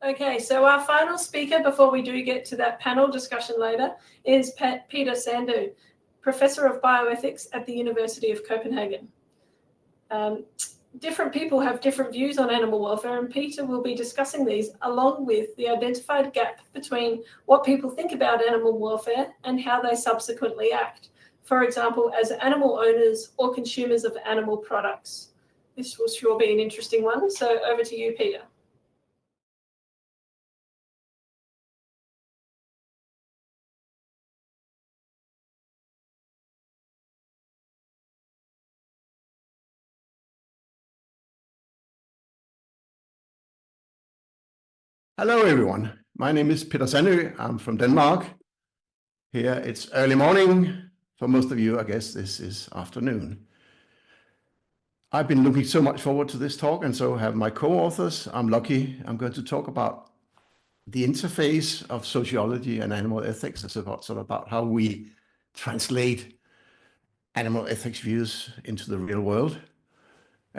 Okay, so our final speaker before we do get to that panel discussion later is Peter Sandøe, Professor of Bioethics at the University of Copenhagen. Different people have different views on animal welfare, and Peter will be discussing these along with the identified gap between what people think about animal welfare and how they subsequently act, for example, as animal owners or consumers of animal products. This will sure be an interesting one, so over to you, Peter. Hello, everyone. My name is Peter Sandøe. I'm from Denmark. Here it's early morning. For most of you, I guess this is afternoon. I've been looking so much forward to this talk, and so have my co-authors. I'm lucky. I'm going to talk about the interface of sociology and animal ethics. It's about how we translate animal ethics views into the real world.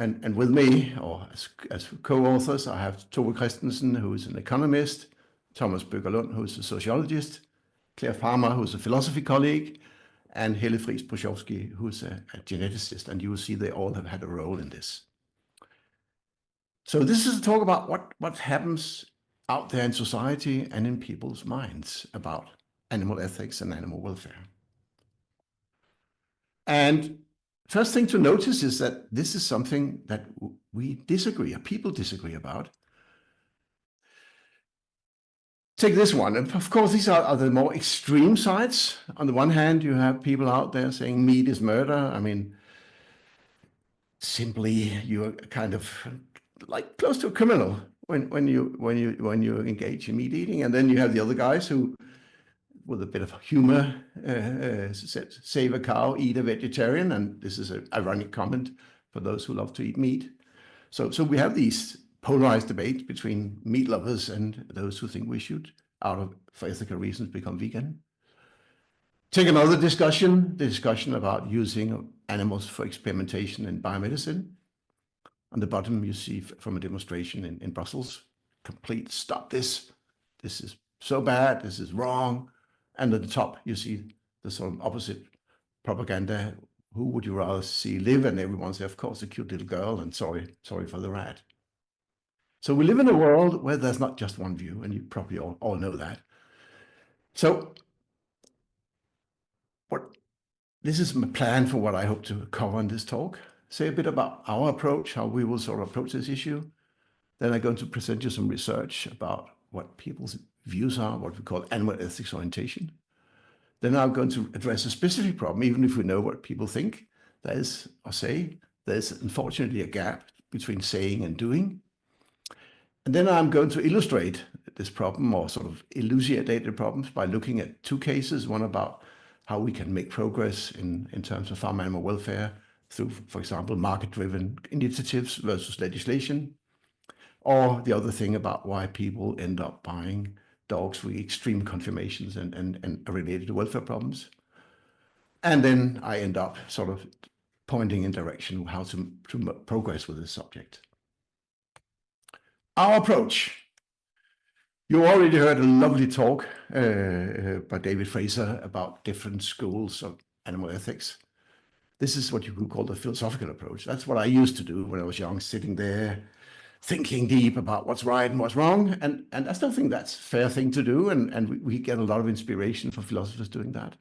And with me, or as co-authors, I have Tove Christensen, who is an economist, Thomas Bøgerlund, who is a sociologist, Claire Farmer, who is a philosophy colleague, and Helle Friis Brzoski, who is a geneticist. And you will see they all have had a role in this. So this is a talk about what happens out there in society and in people's minds about animal ethics and animal welfare. And first thing to notice is that this is something that we disagree, or people disagree about. Take this one. And of course, these are the more extreme sides. On the one hand, you have people out there saying meat is murder. I mean, simply you're kind of like close to a criminal when you engage in meat eating. And then you have the other guys who, with a bit of humor, save a cow, eat a vegetarian. And this is an ironic comment for those who love to eat meat. So we have these polarized debates between meat lovers and those who think we should, for ethical reasons, become vegan. Take another discussion, the discussion about using animals for experimentation in biomedicine. On the bottom, you see from a demonstration in Brussels, complete stop this. This is so bad, this is wrong. And at the top, you see the sort of opposite propaganda. Who would you rather see live? And everyone says, of course, a cute little girl, and sorry for the rat. So we live in a world where there's not just one view, and you probably all know that. So this is my plan for what I hope to cover in this talk. Say a bit about our approach, how we will sort of approach this issue. Then I'm going to present you some research about what people's views are, what we call animal ethics orientation. Then I'm going to address a specific problem, even if we know what people think, there is, or say, there's unfortunately a gap between saying and doing. And then I'm going to illustrate this problem, or sort of elucidate the problems, by looking at two cases, one about how we can make progress in terms of farm animal welfare through, for example, market-driven initiatives versus legislation, or the other thing about why people end up buying dogs with extreme conformations and related to welfare problems. And then I end up sort of pointing in direction how to progress with this subject. Our approach. You already heard a lovely talk by David Fraser about different schools of animal ethics. This is what you could call the philosophical approach. That's what I used to do when I was young, sitting there, thinking deep about what's right and what's wrong. And I still think that's a fair thing to do. And we get a lot of inspiration from philosophers doing that.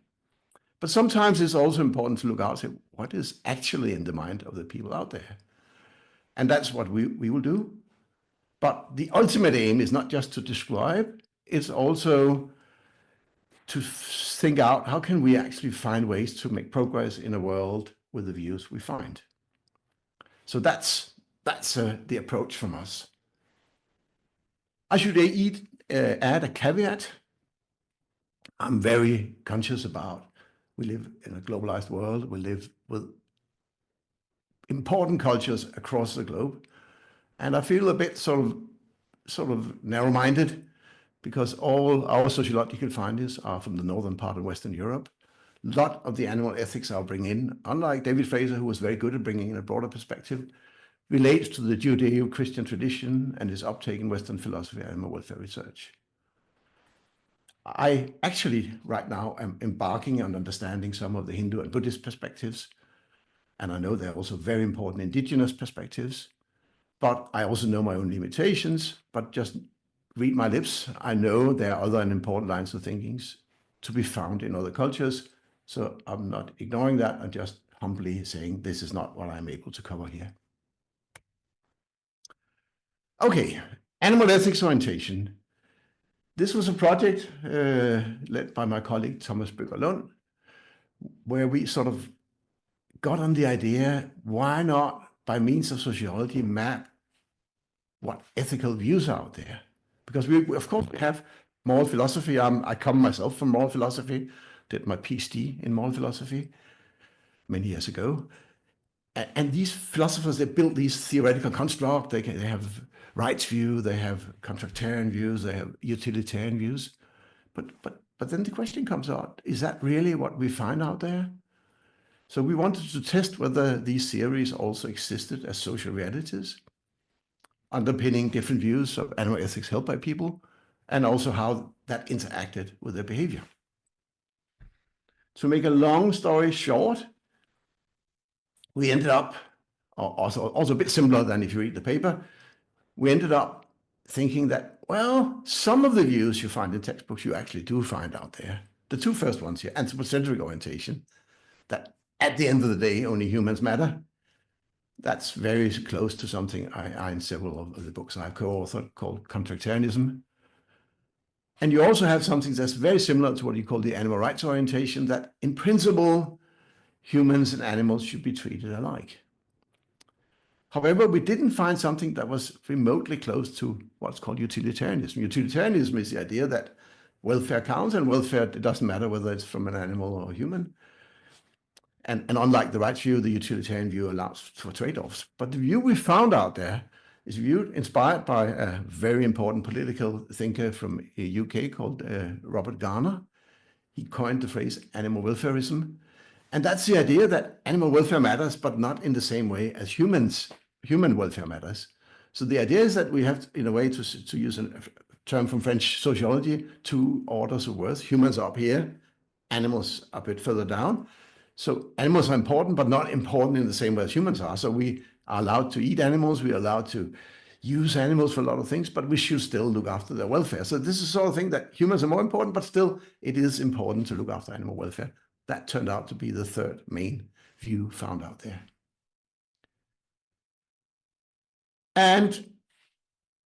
But sometimes it's also important to look out and say, what is actually in the mind of the people out there? And that's what we will do. But the ultimate aim is not just to describe, it's also to think out how can we actually find ways to make progress in a world with the views we find. So that's the approach from us. I should add a caveat. I'm very conscious about we live in a globalized world. We live with important cultures across the globe. And I feel a bit sort of narrow-minded because all our sociological findings are from the northern part of Western Europe. A lot of the animal ethics I'll bring in, unlike David Fraser, who was very good at bringing in a broader perspective, relates to the Judeo-Christian tradition and is uptake in Western philosophy and animal welfare research. I actually right now am embarking on understanding some of the Hindu and Buddhist perspectives, and I know they're also very important indigenous perspectives, but I also know my own limitations, but just read my lips. I know there are other and important lines of thinking to be found in other cultures, so I'm not ignoring that. I'm just humbly saying this is not what I'm able to cover here. Okay, animal ethics orientation. This was a project led by my colleague Thomas Bøger-Lund, where we sort of got on the idea, why not, by means of sociology, map what ethical views are out there? Because we of course, we have moral philosophy. I come myself from moral philosophy, did my PhD in moral philosophy many years ago. And these philosophers, they built these theoretical constructs. They have rights view, they have contractarian views, they have utilitarian views. But then the question comes out, is that really what we find out there? So we wanted to test whether these theories also existed as social realities, underpinning different views of animal ethics held by people, and also how that interacted with their behavior. To make a long story short, we ended up, also a bit similar than if you read the paper, we ended up thinking that, well, some of the views you find in textbooks you actually do find out there. The two first ones here, anthropocentric orientation, that at the end of the day, only humans matter. That's very close to something I in several of the books I've co-authored called contractarianism. And you also have something that's very similar to what you call the animal rights orientation, that in principle, humans and animals should be treated alike. However, we didn't find something that was remotely close to what's called utilitarianism. Utilitarianism is the idea that welfare counts, and welfare, it doesn't matter whether it's from an animal or a human. And unlike the rights view, the utilitarian view allows for trade-offs. But the view we found out there is a view inspired by a very important political thinker from the UK called Robert Garner. He coined the phrase animal welfarism. And that's the idea that animal welfare matters, but not in the same way as human welfare matters. So the idea is that we have, in a way, to use a term from French sociology, two orders of worth. Humans are up here, animals are a bit further down. So animals are important, but not important in the same way as humans are. So we are allowed to eat animals, we are allowed to use animals for a lot of things, but we should still look after their welfare. So this is the sort of thing that humans are more important, but still it is important to look after animal welfare. That turned out to be the third main view found out there. And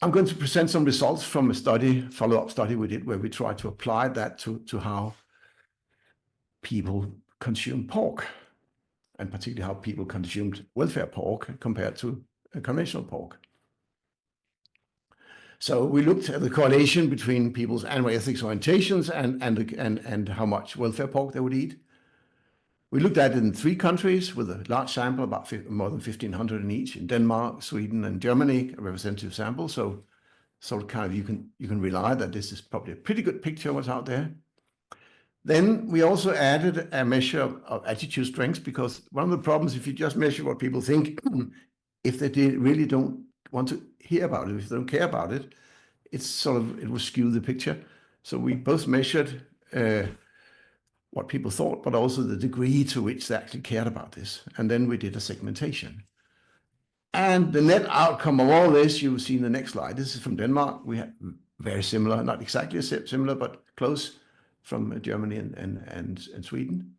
I'm going to present some results from a study, follow-up study we did, where we tried to apply that to how people consume pork, and particularly how people consumed welfare pork compared to conventional pork. So we looked at the correlation between people's animal ethics orientations and how much welfare pork they would eat. We looked at it in 3 countries with a large sample, about more than 1,500 in each, in Denmark, Sweden, and Germany, a representative sample. So kind of you can rely that this is probably a pretty good picture of what's out there. Then we also added a measure of attitude strength, because one of the problems, if you just measure what people think, if they really don't want to hear about it, if they don't care about it, it will skew the picture. So we both measured what people thought, but also the degree to which they actually cared about this. And then we did a segmentation. And the net outcome of all this, you will see in the next slide. This is from Denmark. We had very similar, not exactly similar, but close, from Germany and Sweden.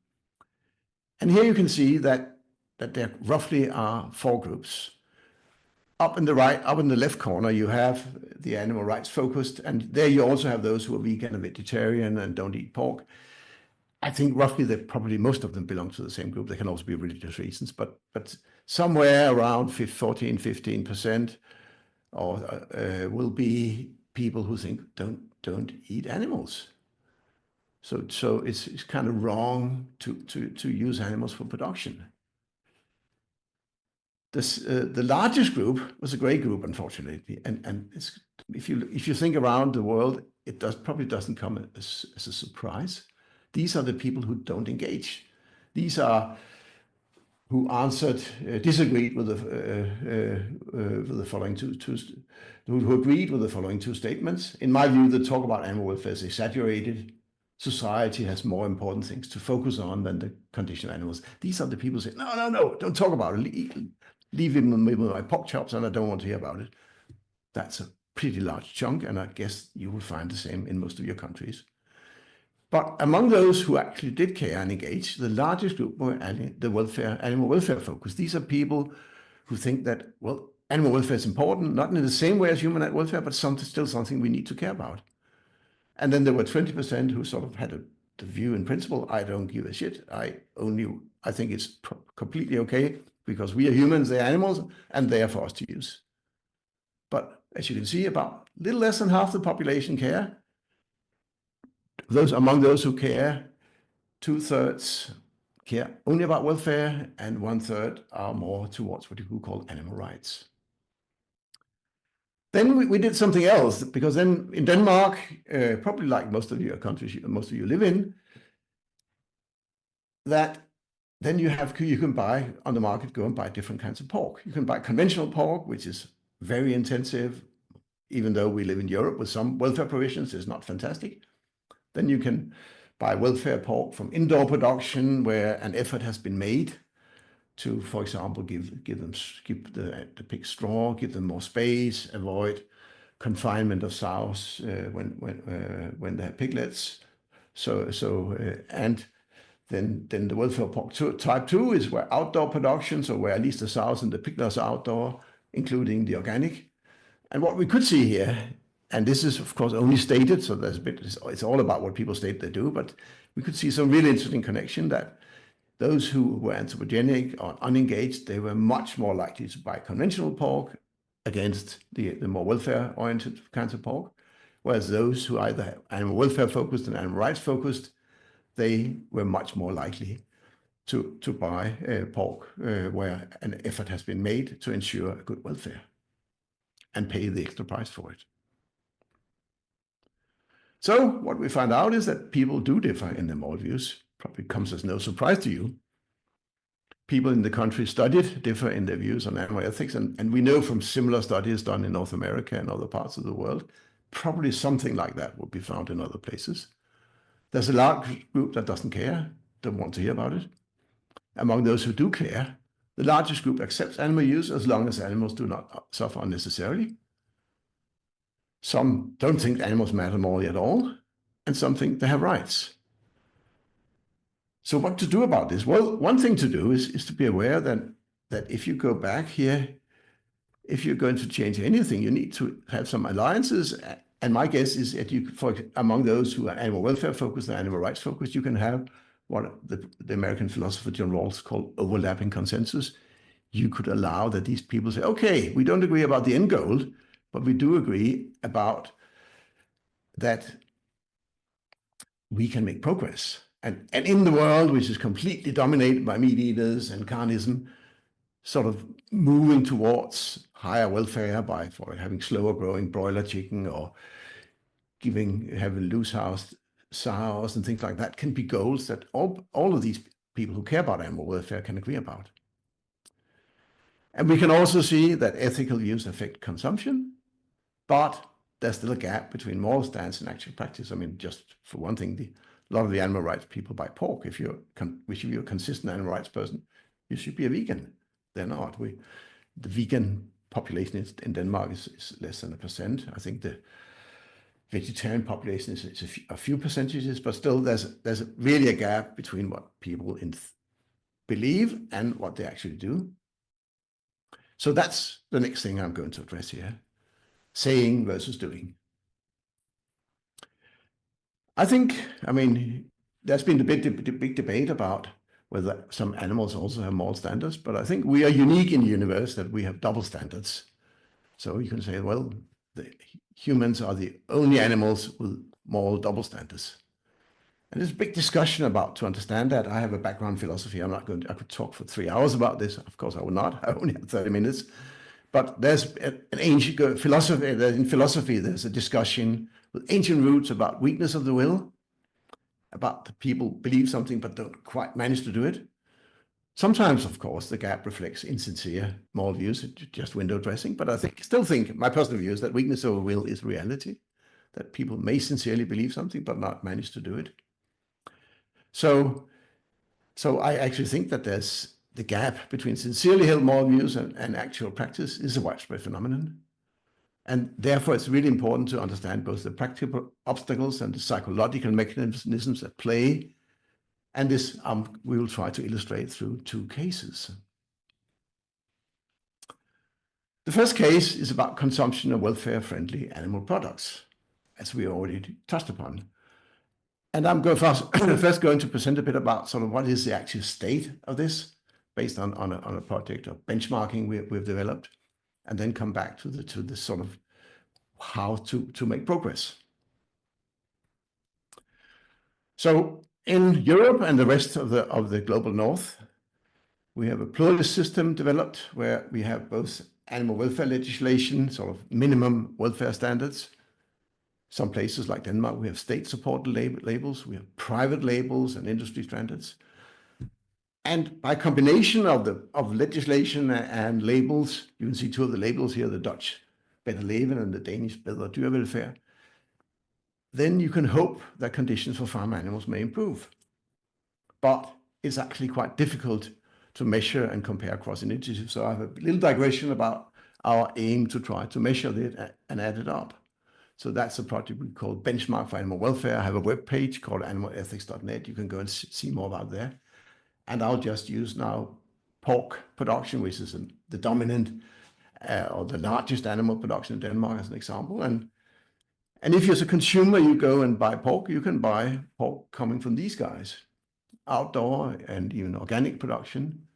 And here you can see that there roughly are 4 groups. Up in the left corner, you have the animal rights focused, and there you also have those who are vegan and vegetarian and don't eat pork. I think roughly that probably most of them belong to the same group. There can also be religious reasons, but somewhere around 14-15% will be people who think don't eat animals. So it's kind of wrong to use animals for production. The largest group was a gray group, unfortunately, and if you think around the world, it probably doesn't come as a surprise. These are the people who don't engage. These are who answered, disagreed with the following who agreed with the following two statements. In my view, the talk about animal welfare is exaggerated. Society has more important things to focus on than the condition of animals. These are the people who say, no, don't talk about it. Leave him with my pork chops, and I don't want to hear about it. That's a pretty large chunk, and I guess you will find the same in most of your countries. But among those who actually did care and engage, the largest group were animal welfare focused. These are people who think that, well, animal welfare is important, not in the same way as human welfare, but still something we need to care about. And then there were 20% who sort of had the view in principle, I don't give a shit. I think it's completely okay because we are humans, they're animals, and they are for us to use. But as you can see, about a little less than half the population care. Among those who care, 2/3 care only about welfare, and 1/3 are more towards what you could call animal rights. Then we did something else, because then in Denmark, probably like most of your countries, most of you live in, that then you can buy on the market, go and buy different kinds of pork. You can buy conventional pork, which is very intensive, even though we live in Europe with some welfare provisions, it's not fantastic. Then you can buy welfare pork from indoor production, where an effort has been made to, for example, give the pig straw, give them more space, avoid confinement of sows when they have piglets. And then the welfare pork type 2 is where outdoor production, so where at least the sows and the piglets are outdoor, including the organic. And what we could see here, and this is of course only stated, so it's all about what people state they do, but we could see some really interesting connection that those who were anthropogenic or unengaged, they were much more likely to buy conventional pork against the more welfare-oriented kinds of pork, whereas those who either have animal welfare focused and animal rights focused, they were much more likely to buy pork where an effort has been made to ensure good welfare and pay the extra price for it. So what we find out is that people do differ in their moral views. Probably comes as no surprise to you. People in the country studied differ in their views on animal ethics, and we know from similar studies done in North America and other parts of the world, probably something like that will be found in other places. There's a large group that doesn't care, don't want to hear about it. Among those who do care, the largest group accepts animal use as long as animals do not suffer unnecessarily. Some don't think animals matter morally at all, and some think they have rights. So what to do about this? Well, one thing to do is to be aware that if you go back here, if you're going to change anything, you need to have some alliances. And my guess is that among those who are animal welfare focused and animal rights focused, you can have what the American philosopher John Rawls called overlapping consensus. You could allow that these people say, okay, we don't agree about the end goal, but we do agree about that we can make progress. And in the world, which is completely dominated by meat eaters and carnism, sort of moving towards higher welfare for having slower growing broiler chicken or having loose house sows and things like that can be goals that all of these people who care about animal welfare can agree about. And we can also see that ethical views affect consumption, but there's still a gap between moral stance and actual practice. I mean, just for one thing, a lot of the animal rights people buy pork. If you're a consistent animal rights person, you should be a vegan. They're not. The vegan population in Denmark is less than 1%. I think the vegetarian population is a few percentages, but still there's really a gap between what people believe and what they actually do. So that's the next thing I'm going to address here. Saying versus doing. I mean, there's been a big debate about whether some animals also have moral standards, but I think we are unique in the universe that we have double standards. So you can say, well, the humans are the only animals with moral double standards. And there's a big discussion to understand that. I have a background in philosophy. I could talk for 3 hours about this. Of course, I will not. I only have 30 minutes. But there's an ancient philosophy. In philosophy, there's a discussion with ancient roots about weakness of the will, about the people believe something but don't quite manage to do it. Sometimes, of course, the gap reflects insincere moral views, just window dressing, but I still think, my personal view is that weakness over will is reality, that people may sincerely believe something but not manage to do it. So I actually think that there's the gap between sincerely held moral views and actual practice is a widespread phenomenon. And therefore, it's really important to understand both the practical obstacles and the psychological mechanisms at play. And this we will try to illustrate through 2 cases. The first case is about consumption of welfare-friendly animal products, as we already touched upon. And I'm first going to present a bit about sort of what is the actual state of this, based on a project of benchmarking we've developed, and then come back to the sort of how to make progress. So in Europe and the rest of the global north, we have a pluralist system developed where we have both animal welfare legislation, sort of minimum welfare standards. Some places like Denmark, we have state-supported labels, we have private labels and industry standards. And by combination of legislation and labels, you can see 2 of the labels here, the Dutch Better Leven and the Danish Bedre Dyrevelfærd, then you can hope that conditions for farm animals may improve. But it's actually quite difficult to measure and compare across initiatives. So I have a little digression about our aim to try to measure it and add it up. So that's a project we call Benchmark for Animal Welfare. I have a web page called animalethics.net. You can go and see more about there. And I'll just use now pork production, which is the dominant or the largest animal production in Denmark as an example. And if you're a consumer, you go and buy pork, you can buy pork coming from these guys, outdoor and even organic production.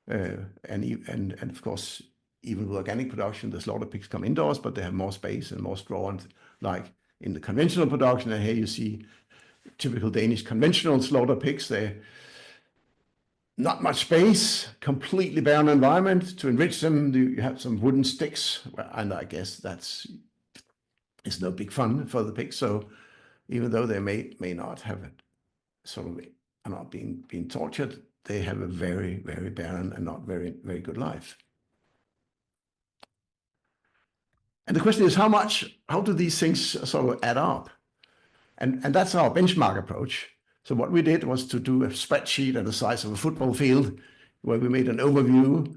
And of course, even with organic production, the slaughter pigs come indoors, but they have more space and more straw. And like in the conventional production, and here you see typical Danish conventional slaughter pigs, they're not much space, completely barren environment. To enrich them, you have some wooden sticks, and I guess it's no big fun for the pigs. So even though they may not have it, sort of are not being tortured, they have a very, very barren and not very, very good life. And the question is, how do these things sort of add up? And that's our benchmark approach. So what we did was to do a spreadsheet at the size of a football field, where we made an overview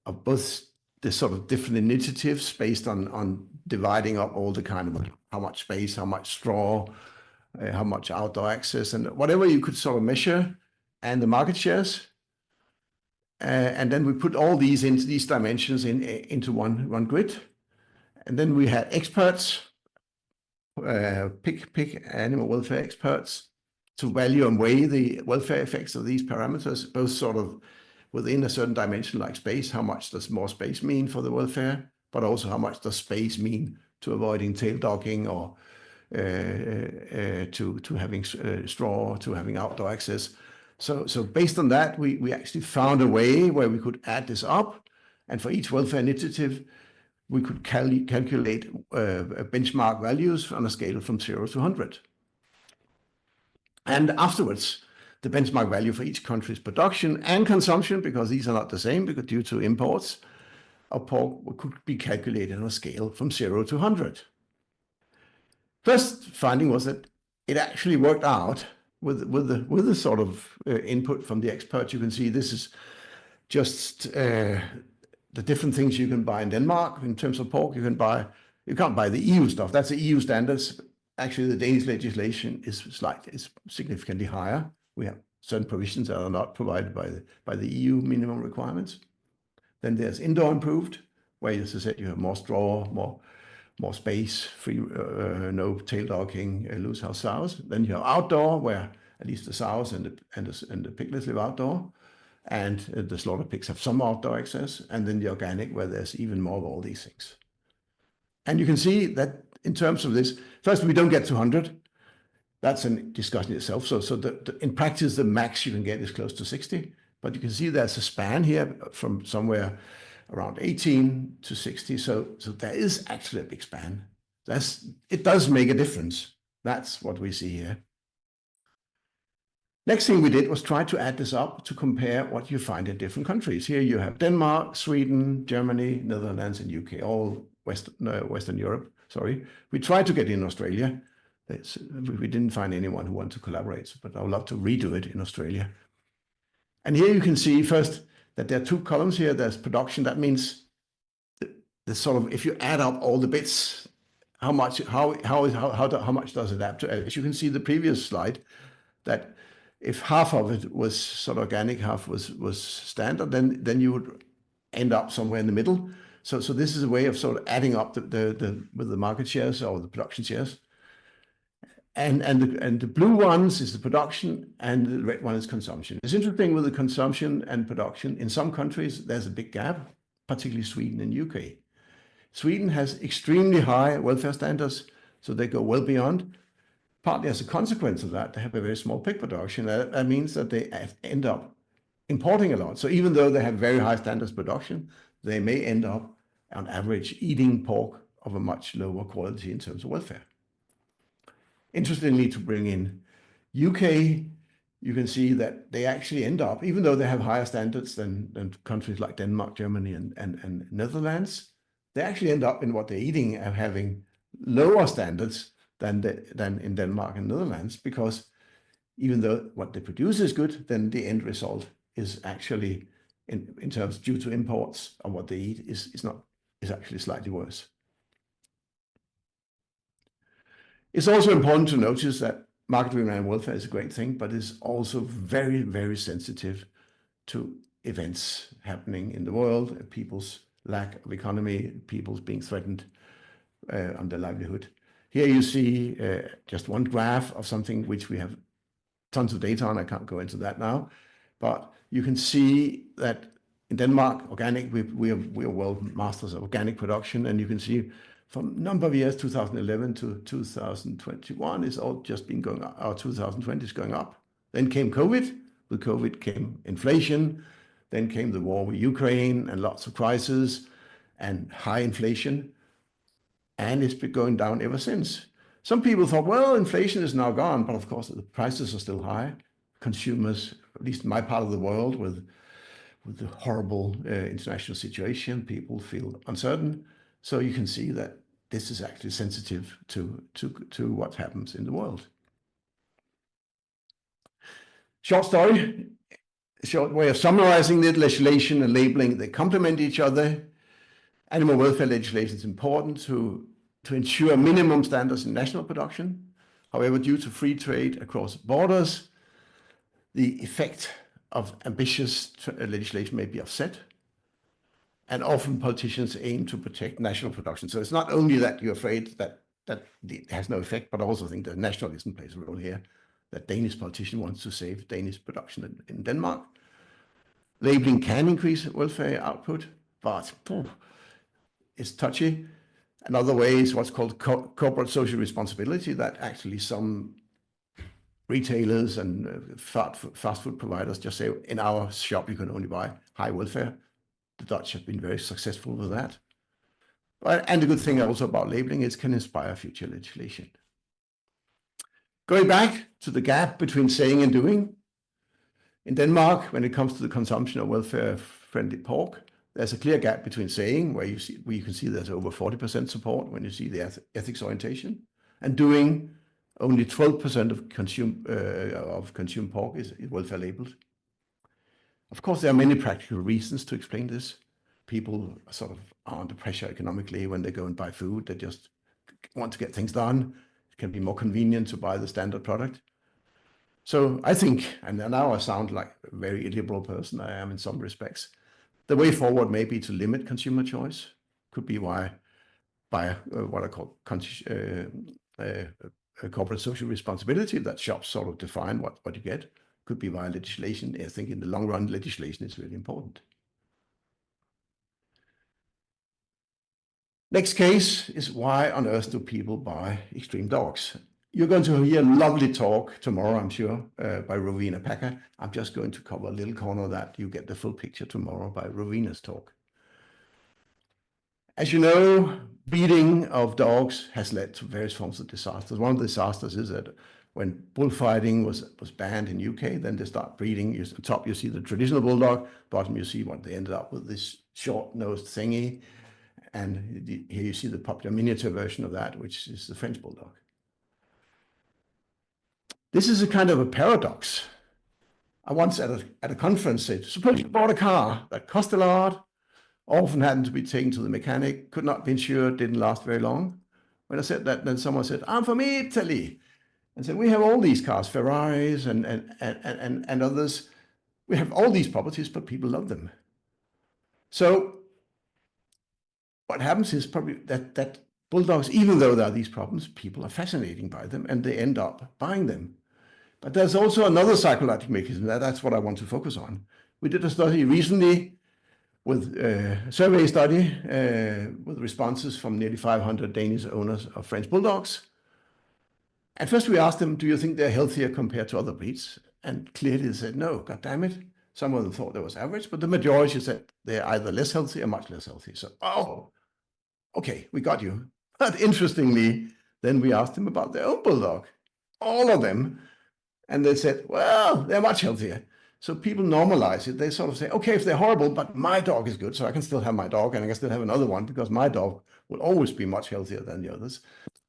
of both the sort of different initiatives based on dividing up all the kind of how much space, how much straw, how much outdoor access, and whatever you could sort of measure, and the market shares. And then we put all these into these dimensions into one grid. And then we had experts, pig animal welfare experts, to value and weigh the welfare effects of these parameters, both sort of within a certain dimension like space. How much does more space mean for the welfare, but also how much does space mean to avoiding tail dogging or to having straw, to having outdoor access. So based on that, we actually found a way where we could add this up, and for each welfare initiative, we could calculate benchmark values on a scale from 0 to 100. And afterwards, the benchmark value for each country's production and consumption, because these are not the same, because due to imports of pork, could be calculated on a scale from 0 to 100. First finding was that it actually worked out with the sort of input from the experts. You can see this is just the different things you can buy in Denmark in terms of pork. You can't buy the EU stuff. That's the EU standards. Actually, the Danish legislation is significantly higher. We have certain provisions that are not provided by the EU minimum requirements. Then there's indoor improved, where, as I said, you have more straw, more space, free, no tail dogging, loose house sows. Then you have outdoor, where at least the sows and the piglets live outdoor, and the slaughter pigs have some outdoor access. And then the organic, where there's even more of all these things. And you can see that in terms of this, first, we don't get to 100. That's a discussion itself. So in practice, the max you can get is close to 60. But you can see there's a span here from somewhere around 18 to 60. So there is actually a big span. It does make a difference. That's what we see here. Next thing we did was try to add this up to compare what you find in different countries. Here you have Denmark, Sweden, Germany, Netherlands, and UK, all Western Europe. Sorry, we tried to get in Australia. We didn't find anyone who wanted to collaborate, but I would love to redo it in Australia. And here you can see first that there are two columns here. There's production. That means the sort of, if you add up all the bits, how much does it add to? As you can see the previous slide, that if half of it was sort of organic, half was standard, then you would end up somewhere in the middle. So this is a way of sort of adding up with the market shares or the production shares. And the blue ones is the production, and the red one is consumption. It's interesting with the consumption and production. In some countries, there's a big gap, particularly Sweden and UK. Sweden has extremely high welfare standards, so they go well beyond. Partly as a consequence of that, they have a very small pig production. That means that they end up importing a lot. So even though they have very high standards production, they may end up, on average, eating pork of a much lower quality in terms of welfare. Interestingly, to bring in UK, you can see that they actually end up, even though they have higher standards than countries like Denmark, Germany, and Netherlands, they actually end up in what they're eating and having lower standards than in Denmark and Netherlands, because even though what they produce is good, then the end result is actually, in terms due to imports of what they eat, is actually slightly worse. It's also important to notice that market-driven animal welfare is a great thing, but it's also very, very sensitive to events happening in the world, people's lack of economy, people's being threatened on their livelihood. Here you see just one graph of something which we have tons of data on. I can't go into that now, but you can see that in Denmark, organic, we are world masters of organic production, and you can see from a number of years, 2011 to 2021, it's all just been going up, or 2020 is going up. Then came COVID. With COVID came inflation. Then came the war with Ukraine and lots of crises and high inflation. And it's been going down ever since. Some people thought, well, inflation is now gone, but of course the prices are still high. Consumers, at least in my part of the world, with the horrible international situation, people feel uncertain. So you can see that this is actually sensitive to what happens in the world. Short story, a short way of summarizing the legislation and labeling. They complement each other. Animal welfare legislation is important to ensure minimum standards in national production. However, due to free trade across borders, the effect of ambitious legislation may be offset. And often politicians aim to protect national production. So it's not only that you're afraid that it has no effect, but I also think that nationalism plays a role here. That Danish politician wants to save Danish production in Denmark. Labeling can increase welfare output, but it's touchy. Another way is what's called corporate social responsibility, that actually some retailers and fast food providers just say, in our shop, you can only buy high welfare. The Dutch have been very successful with that. And the good thing also about labeling is it can inspire future legislation. Going back to the gap between saying and doing, in Denmark, when it comes to the consumption of welfare-friendly pork, there's a clear gap between saying, where you can see there's over 40% support when you see the ethics orientation, and doing, only 12% of consumed pork is welfare labeled. Of course, there are many practical reasons to explain this. People sort of are under pressure economically when they go and buy food. They just want to get things done. It can be more convenient to buy the standard product. So I think, and now I sound like a very illiberal person, I am in some respects, the way forward may be to limit consumer choice. Could be by what I call corporate social responsibility, that shops sort of define what you get. Could be via legislation. I think in the long run, legislation is really important. Next case is, why on earth do people buy extreme dogs? You're going to hear a lovely talk tomorrow, I'm sure, by Rowena Packer. I'm just going to cover a little corner of that. You get the full picture tomorrow by Rowena's talk. As you know, breeding of dogs has led to various forms of disasters. One of the disasters is that when bullfighting was banned in UK, then they start breeding. At the top you see the traditional bulldog, bottom you see what they ended up with, this short-nosed thingy. And here you see the popular miniature version of that, which is the French bulldog. This is a kind of a paradox. I once at a conference said, suppose you bought a car that cost a lot, often had to be taken to the mechanic, could not be insured, didn't last very long. When I said that, then someone said, I'm from Italy. And said, we have all these cars, Ferraris and others. We have all these properties, but people love them. So what happens is probably that bulldogs, even though there are these problems, people are fascinated by them and they end up buying them. But there's also another psychological mechanism. That's what I want to focus on. We did a study recently with a survey study with responses from nearly 500 Danish owners of French bulldogs. At first we asked them, do you think they're healthier compared to other breeds? And clearly they said, no, God damn it. Some of them thought they was average, but the majority said they're either less healthy or much less healthy. So, oh, okay, we got you. But interestingly, then we asked them about their own bulldog, all of them. And they said, well, they're much healthier. So people normalize it. They sort of say, okay, if they're horrible, but my dog is good, so I can still have my dog and I can still have another one because my dog will always be much healthier than the others.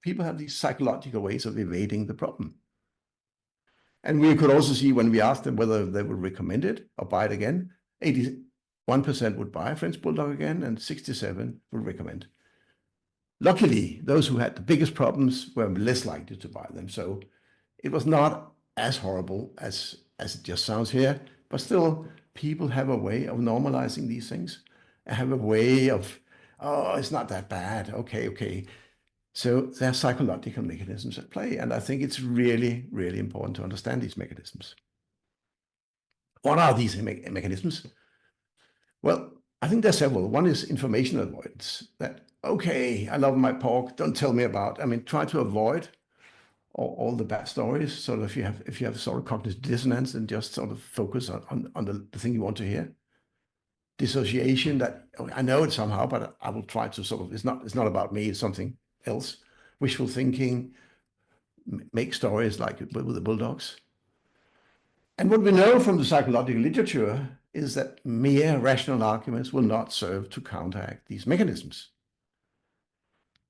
People have these psychological ways of evading the problem. And we could also see when we asked them whether they would recommend it or buy it again, 81% would buy a French bulldog again and 67% would recommend. Luckily, those who had the biggest problems were less likely to buy them. So it was not as horrible as it just sounds here, but still people have a way of normalizing these things and have a way of, oh, it's not that bad. Okay. So there are psychological mechanisms at play. And I think it's really, really important to understand these mechanisms. What are these mechanisms? Well, I think there's several. One is information avoidance. That, okay, I love my pork, don't tell me about, try to avoid all the bad stories. So if you have sort of cognitive dissonance, and just sort of focus on the thing you want to hear. Dissociation, that I know it somehow, but I will try to sort of, it's not about me, it's something else. Wishful thinking, make stories like with the bulldogs. And what we know from the psychological literature is that mere rational arguments will not serve to counteract these mechanisms.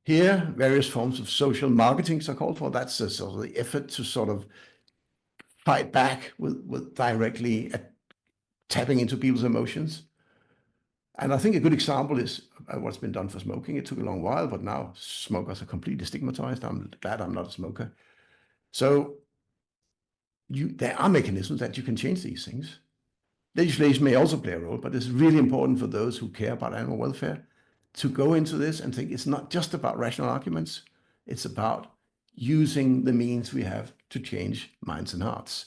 Here, various forms of social marketing are called for. That's sort of the effort to sort of fight back with directly tapping into people's emotions. And I think a good example is what's been done for smoking. It took a long while, but now smokers are completely stigmatized. I'm glad I'm not a smoker. So there are mechanisms that you can change these things. Legislation may also play a role, but it's really important for those who care about animal welfare to go into this and think it's not just about rational arguments. It's about using the means we have to change minds and hearts.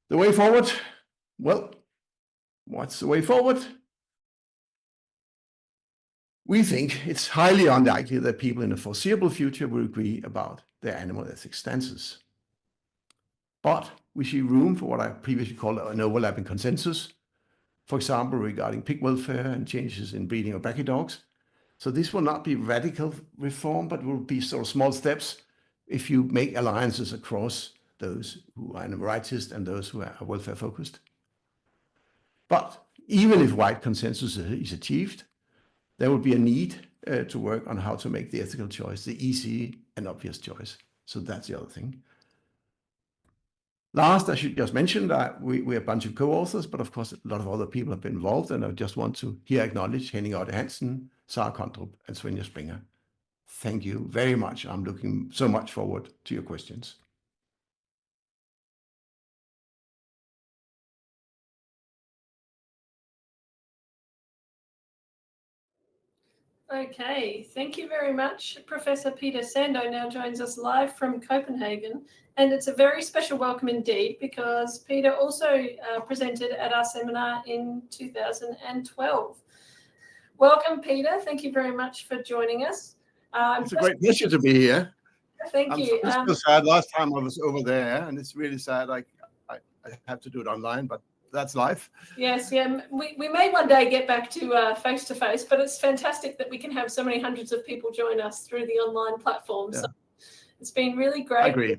The way forward? Well, what's the way forward? We think it's highly unlikely that people in the foreseeable future will agree about their animal ethics stances. But we see room for what I previously called an overlapping consensus, for example, regarding pig welfare and changes in breeding of brachy dogs. So this will not be radical reform, but will be sort of small steps if you make alliances across those who are animal rightists and those who are welfare focused. But even if wide consensus is achieved, there will be a need to work on how to make the ethical choice the easy and obvious choice. So that's the other thing. Last, I should just mention that we're a bunch of co-authors, but of course, a lot of other people have been involved, and I just want to here acknowledge Henning Otte Hansen, Sara Kondrup, and Svenja Springer. Thank you very much. I'm looking so much forward to your questions. Okay, thank you very much. Professor Peter Sandøe now joins us live from Copenhagen, and it's a very special welcome indeed because Peter also presented at our seminar in 2012. Welcome, Peter. Thank you very much for joining us. It's a great pleasure to be here. Thank you. I'm so sad. Last time I was over there, and it's really sad. I have to do it online, but that's life. Yes, yeah. We may one day get back to face-to-face, but it's fantastic that we can have so many hundreds of people join us through the online platform. Yeah. So It's been really great. I agree.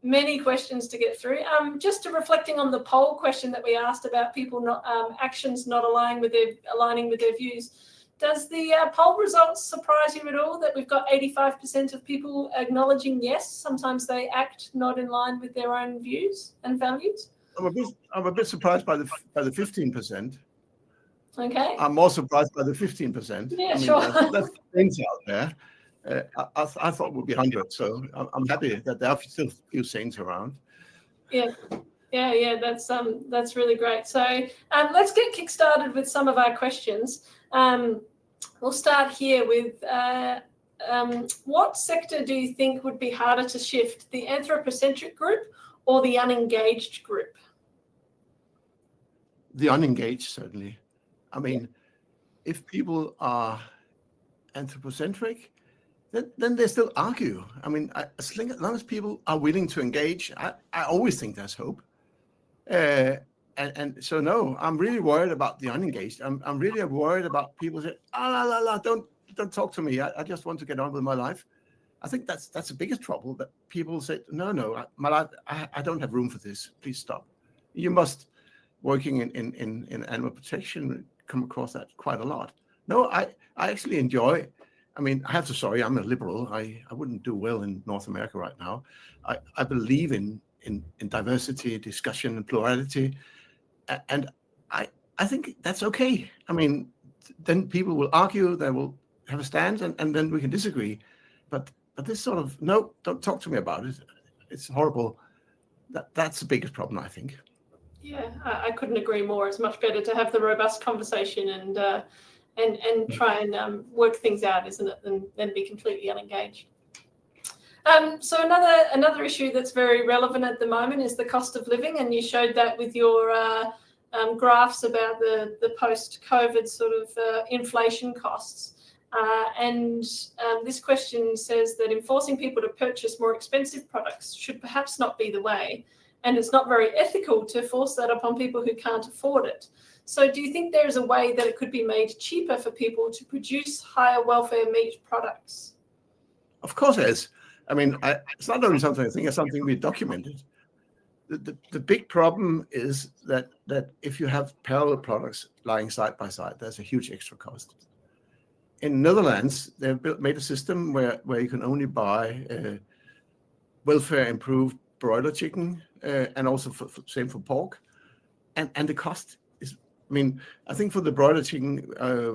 Many questions to get through. Just reflecting on the poll question that we asked about people not actions not aligning with their views. Does the poll results surprise you at all that we've got 85% of people acknowledging yes, sometimes they act not in line with their own views and values? I'm a bit surprised by the 15%. Okay. I'm more surprised by the 15%. Yeah, sure. That's things out there. I thought it would be 100, so I'm happy that there are still a few saints around. Yeah. That's really great. So let's get kick-started with some of our questions. We'll start here with what sector do you think would be harder to shift, the anthropocentric group or the unengaged group? The unengaged, certainly. I mean, if people are anthropocentric, then they still argue. I mean, as long as people are willing to engage, I always think there's hope. And so no, I'm really worried about the unengaged. I'm really worried about people say, don't talk to me. I just want to get on with my life. I think that's the biggest trouble, that people say, no, my life, I don't have room for this. Please stop. You must, working in animal protection, come across that quite a lot. No, I actually enjoy. I mean, I have to sorry, I'm a liberal. I wouldn't do well in North America right now. I believe in diversity, discussion, and plurality, and I think that's okay. I mean, then people will argue, they will have a stand, and then we can disagree. But this sort of, no, don't talk to me about it. It's horrible. That's the biggest problem, I think. Yeah, I couldn't agree more. It's much better to have the robust conversation and try and work things out, isn't it, than be completely unengaged. So another issue that's very relevant at the moment is the cost of living, and you showed that with your graphs about the post-COVID sort of inflation costs. And this question says that enforcing people to purchase more expensive products should perhaps not be the way, and it's not very ethical to force that upon people who can't afford it. So do you think there is a way that it could be made cheaper for people to produce higher welfare meat products? Of course it is. I mean, it's not only something, I think it's something we documented. The big problem is that if you have parallel products lying side by side, there's a huge extra cost. In Netherlands, they've made a system where you can only buy welfare improved broiler chicken, and also same for pork, and the cost is, I mean, I think for the broiler chicken,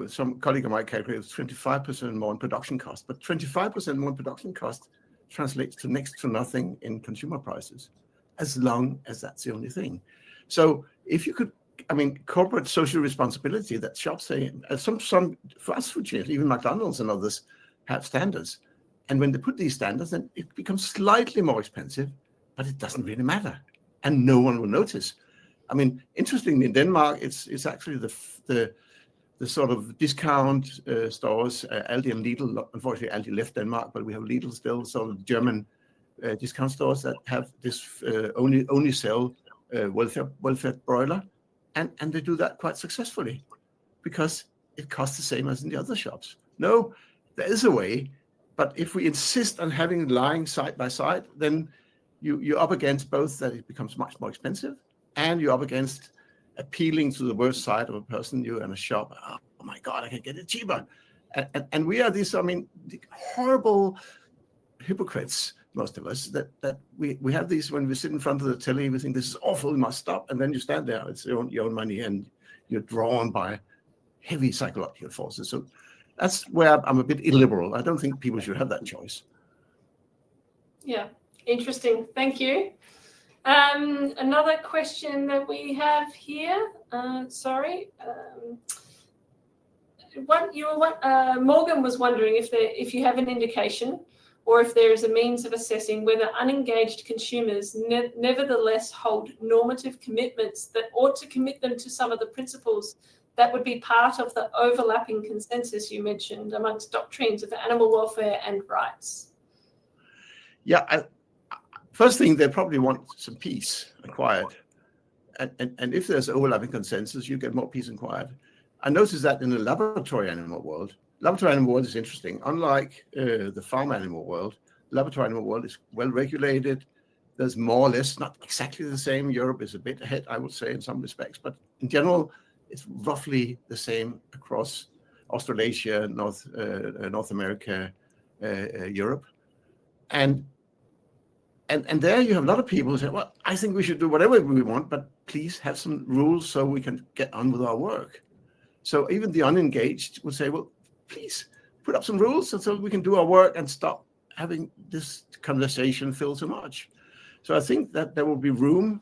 some colleague of mine calculated 25% more in production cost, but 25% more in production cost translates to next to nothing in consumer prices, as long as that's the only thing. So if you could, I mean, corporate social responsibility, that shops say, some fast food chains, even McDonald's and others, have standards. And when they put these standards, then it becomes slightly more expensive, but it doesn't really matter, and no one will notice. I mean, interestingly, in Denmark, it's actually the sort of discount stores, Aldi and Lidl. Unfortunately, Aldi left Denmark, but we have Lidl still, sort of German discount stores that have this only sell welfare broiler, and they do that quite successfully because it costs the same as in the other shops. No, there is a way, but if we insist on having lying side by side, then you're up against both that it becomes much more expensive, and you're up against appealing to the worst side of a person. You're in a shop, oh my God, I can get it cheaper. And we are these, I mean, the horrible hypocrites, most of us, that we have these, when we sit in front of the telly, we think this is awful, we must stop. And then you stand there, it's your own money, and you're drawn by heavy psychological forces. So that's where I'm a bit illiberal. I don't think people should have that choice. Yeah, interesting. Thank you. Another question that we have here. Morgan was wondering if you have an indication, or if there is a means of assessing whether unengaged consumers nevertheless hold normative commitments that ought to commit them to some of the principles that would be part of the overlapping consensus you mentioned amongst doctrines of animal welfare and rights. Yeah, first thing, they probably want some peace and quiet. And if there's overlapping consensus, you get more peace and quiet. I noticed that in the laboratory animal world. Laboratory animal world is interesting. Unlike the farm animal world, laboratory animal world is well regulated. There's more or less not exactly the same. Europe is a bit ahead, I would say, in some respects, but in general, it's roughly the same across Australasia, North America, Europe, and there you have a lot of people who say, well, I think we should do whatever we want, but please have some rules so we can get on with our work. So even the unengaged would say, well, please put up some rules so we can do our work and stop having this conversation feel too much. So I think that there will be room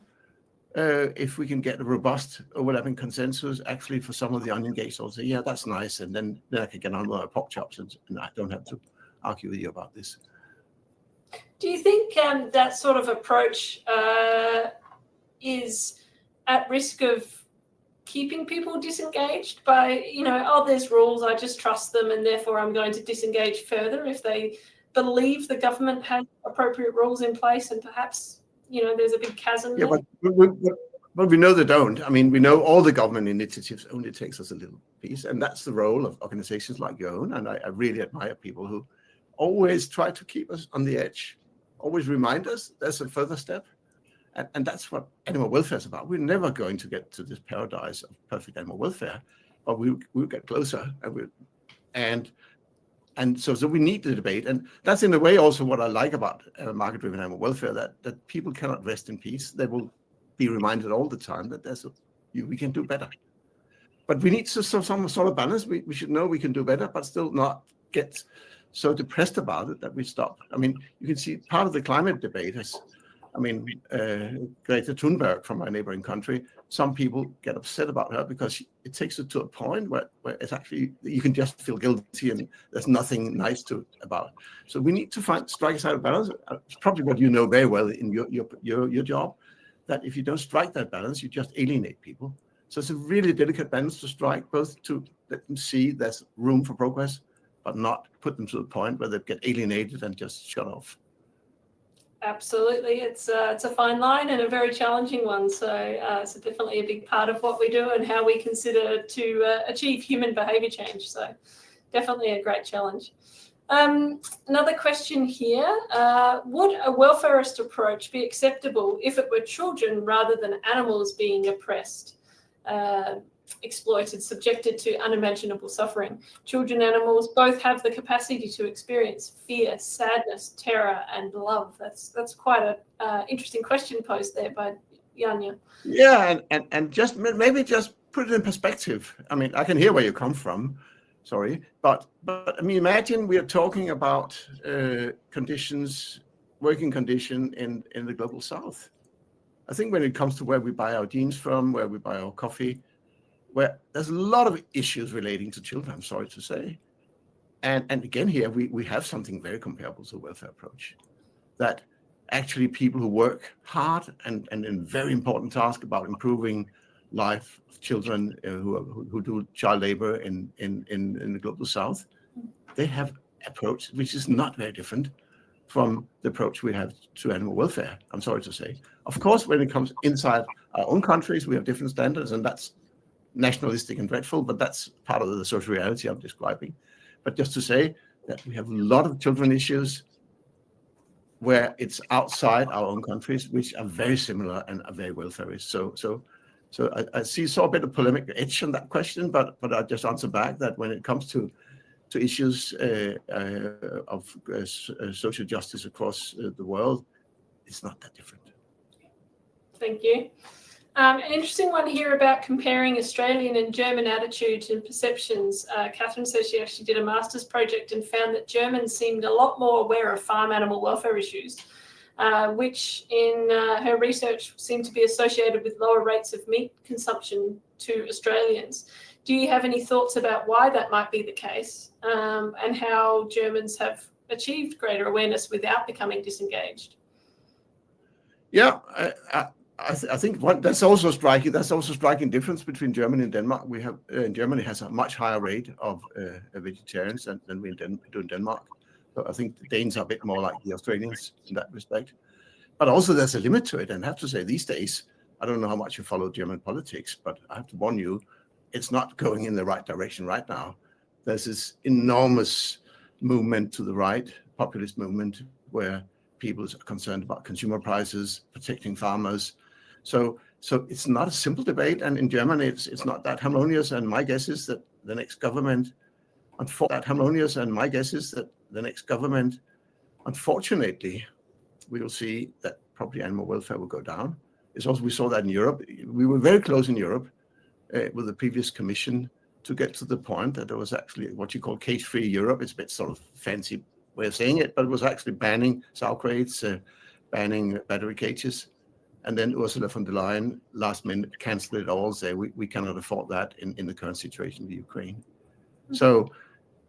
if we can get a robust overlapping consensus actually for some of the unengaged. I'll say, yeah, that's nice. And then I can get on with my pork chops and I don't have to argue with you about this. Do you think that sort of approach is at risk of keeping people disengaged by, oh, there's rules, I just trust them, and therefore I'm going to disengage further if they believe the government has appropriate rules in place and perhaps, there's a big chasm there? But we know they don't. I mean, we know all the government initiatives only takes us a little piece, and that's the role of organizations like your own. And I really admire people who always try to keep us on the edge, always remind us there's a further step. And that's what animal welfare is about. We're never going to get to this paradise of perfect animal welfare, but we'll get closer. And so we need the debate. And that's in a way also what I like about market-driven animal welfare, that people cannot rest in peace. They will be reminded all the time that we can do better. But we need some sort of balance. We should know we can do better, but still not get so depressed about it that we stop. I mean, you can see part of the climate debate is, Greta Thunberg from my neighboring country, some people get upset about her because it takes it to a point where it's actually, you can just feel guilty and there's nothing nice about it. So we need to strike a side of balance. It's probably what you know very well in your job, that if you don't strike that balance, you just alienate people. So it's a really delicate balance to strike, both to let them see there's room for progress, but not put them to the point where they get alienated and just shut off. Absolutely, it's a fine line and a very challenging one. So it's definitely a big part of what we do and how we consider to achieve human behaviour change. So definitely a great challenge. Another question here: would a welfarist approach be acceptable if it were children rather than animals being oppressed, exploited, subjected to unimaginable suffering? Children and animals both have the capacity to experience fear, sadness, terror, and love. That's quite an interesting question posed there by Janja. Yeah, and just maybe just put it in perspective. I mean, I can hear where you come from. Sorry, but I mean, imagine we are talking about working condition in the global south. I think when it comes to where we buy our jeans from, where we buy our coffee, where there's a lot of issues relating to children, I'm sorry to say. And again, here we have something very comparable to a welfare approach, that actually people who work hard and in very important task about improving life of children who do child labor in the global south, they have approach which is not very different from the approach we have to animal welfare, I'm sorry to say. Of course, when it comes inside our own countries, we have different standards, and that's nationalistic and dreadful, but that's part of the social reality I'm describing. But just to say that we have a lot of children issues where it's outside our own countries, which are very similar and are very welfarist. So I saw a bit of polemic edge on that question, but I just answer back that when it comes to issues of social justice across the world, it's not that different. Thank you. An interesting one here about comparing Australian and German attitudes and perceptions. Catherine says she actually did a master's project and found that Germans seemed a lot more aware of farm animal welfare issues, which in her research seemed to be associated with lower rates of meat consumption to Australians. Do you have any thoughts about why that might be the case, and how Germans have achieved greater awareness without becoming disengaged? Yeah, I think that's also striking. That's also a striking difference between Germany and Denmark. We have Germany has a much higher rate of vegetarians than we do in Denmark. So I think the Danes are a bit more like the Australians in that respect. But also there's a limit to it. And I have to say, these days, I don't know how much you follow German politics, but I have to warn you, it's not going in the right direction right now. There's this enormous movement to the right, populist movement, where people are concerned about consumer prices, protecting farmers. So it's not a simple debate, and in Germany it's not that harmonious. And my guess is that the next government, unfortunately, we will see that probably animal welfare will go down. It's also, we saw that in Europe. We were very close in Europe with the previous commission to get to the point that there was actually what you call cage-free Europe. It's a bit sort of fancy way of saying it, but it was actually banning sow crates, banning battery cages. And then Ursula von der Leyen last minute canceled it all, say we cannot afford that in the current situation with Ukraine. So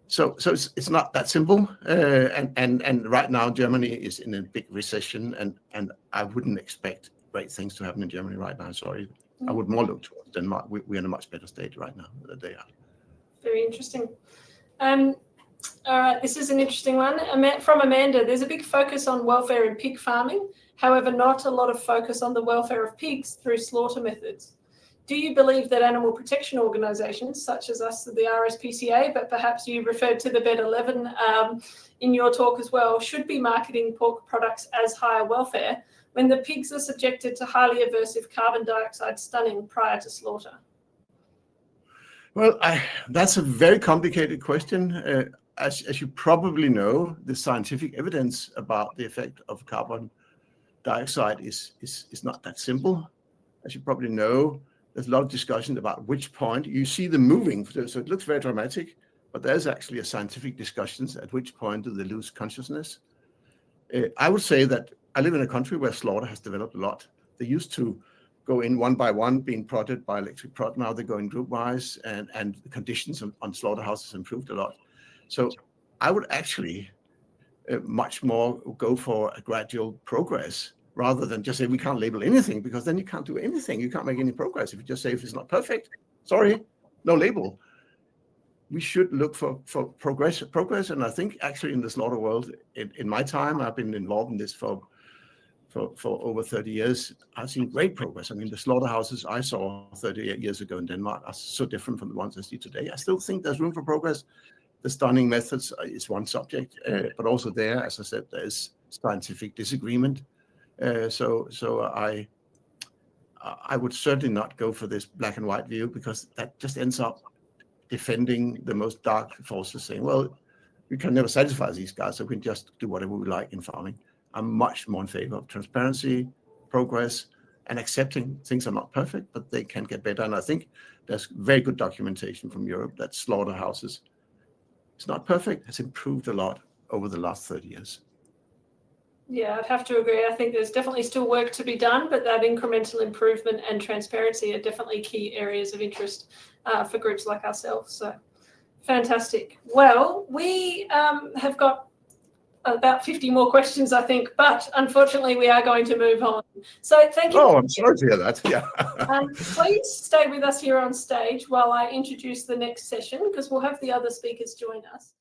it's not that simple. And right now Germany is in a big recession, and I wouldn't expect great things to happen in Germany right now. Sorry. I would more look towards Denmark. We're in a much better state right now than they are. Very interesting. All right, this is an interesting one. From Amanda, there's a big focus on welfare in pig farming. However, not a lot of focus on the welfare of pigs through slaughter methods. Do you believe that animal protection organisations, such as us, the RSPCA, but perhaps you referred to the BED11 in your talk as well, should be marketing pork products as higher welfare when the pigs are subjected to highly aversive carbon dioxide stunning prior to slaughter? Well, that's a very complicated question. As you probably know, the scientific evidence about the effect of carbon dioxide is not that simple. As you probably know, there's a lot of discussion about which point you see them moving. So it looks very dramatic, but there's actually a scientific discussion at which point do they lose consciousness. I would say that I live in a country where slaughter has developed a lot. They used to go in one by one, being prodded by electric prod. Now they go in group wise, and the conditions on slaughterhouses improved a lot. So I would actually much more go for a gradual progress rather than just say we can't label anything, because then you can't do anything. You can't make any progress. If you just say if it's not perfect, sorry, no label. We should look for progress. And I think actually in the slaughter world, in my time, I've been involved in this for over 30 years. I've seen great progress. I mean, the slaughterhouses I saw 38 years ago in Denmark are so different from the ones I see today. I still think there's room for progress. The stunning methods is one subject, but also there, as I said, there's scientific disagreement. So I would certainly not go for this black and white view, because that just ends up defending the most dark forces, saying, well, we can never satisfy these guys, so we can just do whatever we like in farming. I'm much more in favor of transparency, progress, and accepting things are not perfect, but they can get better. And I think there's very good documentation from Europe that slaughterhouses, it's not perfect, it's improved a lot over the last 30 years. Yeah, I'd have to agree. I think there's definitely still work to be done, but that incremental improvement and transparency are definitely key areas of interest for groups like ourselves. So fantastic. Well, we have got about 50 more questions, I think, but unfortunately we are going to move on. So thank you. Oh, I'm sorry to hear that. Yeah. Please stay with us here on stage while I introduce the next session, because we'll have the other speakers join us.